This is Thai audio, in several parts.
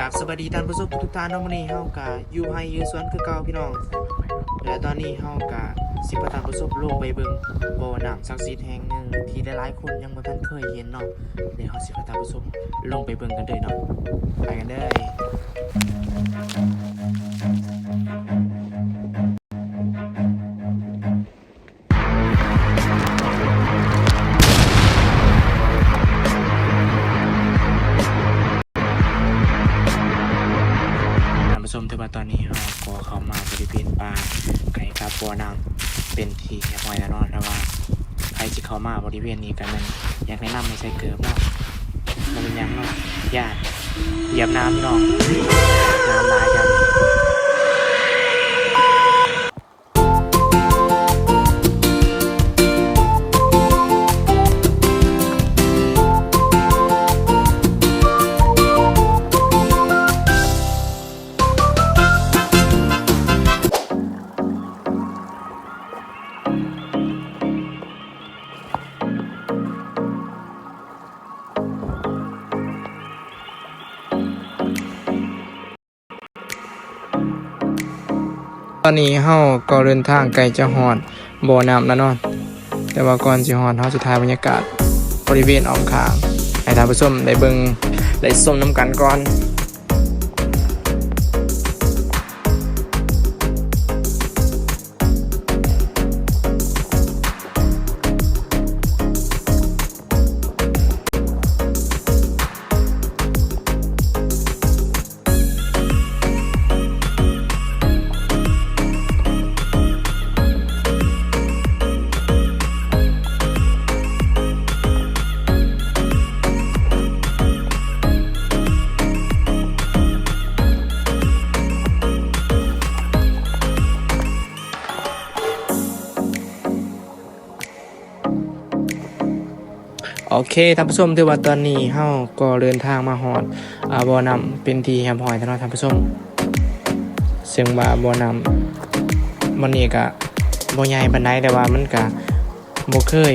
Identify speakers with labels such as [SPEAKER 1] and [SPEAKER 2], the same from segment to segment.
[SPEAKER 1] กับสวัสดีท่านผู้ชมทุกท่านน้องมื้อนี้เฮากะอยู่ให้อยู่สวนคือเก่าพี่น้องและตอนนี้เฮากะสิพาท่านผู้ชมลงไปเบิ่งบ่อน้ำศักดิ์สิทธิ์แห่งหนึ่งที่หลายๆคนยังบ่ทันเคยเห็นเนาะเดี๋ยวเฮาสิพาท่านผู้ชมลงไปเบิ่งกันเลยเนาะไปกันเลยท่านผู้ชมถือว่าตอนนี้เฮาก็เข้ามาบริเวณป่าไก่กับบ่อน้ำเป็นที่แคบไว้แล้วเนาะแต่ว่าใครสิเข้ามาบริเวณนี้กันนั้นอยากแนะนำให้ใส่เกลือเนาะบ่เป็นหยังเนาะญาติเหยียบน้ำพี่น้องน้ำหลายกันตอนนี้เฮาก็เดินทางไกลจะฮอดบ่อน้ำแล้วเนาะแต่ว่าก่อนสิฮอดเฮาสิถ่ายบรรยากาศบริเวณอ้อมข้างให้ท่านผู้ชมได้เบิ่งได้ชมนํกันก่อนโอเคท่านผู้ชมถือว่าตอนนี้เฮาก็เดินทางมาฮอดบ่อน้ำเป็นที่แฮมฮอยแล้วเนาะท่านผู้ชมซึ่งว่าบ่อน้ำมันนี้ก็บ่ใหญ่ปานใดแต่ว่ามันก็บ่เคย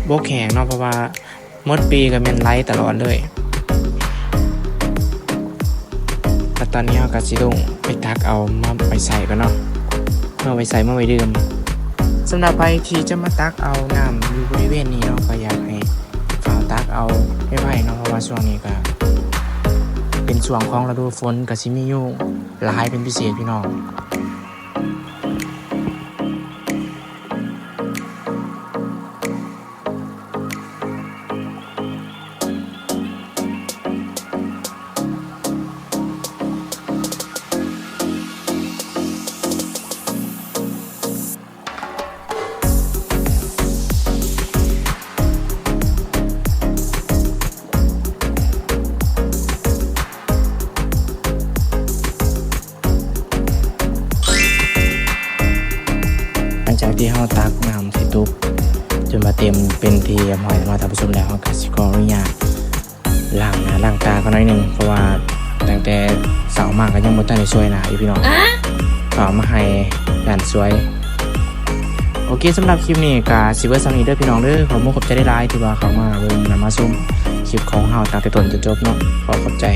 [SPEAKER 1] บ่แข็งเนาะเพราะว่าหมดปีก็แม่นไหลตลอดเลยแต่ตอนนี้เฮาก็สิลงไปตักเอามาไปใส่กันเนาะมาไปใส่มาไว้ดื่มสำหรับใครที่จะมาตักเอาน้ำอยู่บริเวณนี้เนาะก็อยากให้ฝ่าตักเอาไม่ไหวเนาะเพราะว่าช่วงนี้ก็เป็นช่วงของฤดูฝนก็สิมีอยู่หลายเป็นพิเศษพี่น้องจากที่เฮาตักน้ำที่ตุกจนมาเต็มเป็นที่เรียบร้อยแล้วท่านผู้ชมแล้วเฮาก็สิขออนุญาตล้างหน้าล้างตากันหน่อยนึงเพราะว่าตั้งแต่เช้ามาก็ยังบ่ทันได้ช่วยหน้าอยู่พี่น้องฝากมาให้ด้านสวยโอเคสำหรับคลิปนี้ก็สิเบิดส่ำนี้เด้อพี่น้องเด้อขอบใจได้หลายที่ว่าเข้ามาเบิ่งและมาชมคลิปของเฮาตั้งแต่ต้นจนจบเนาะขอบใจ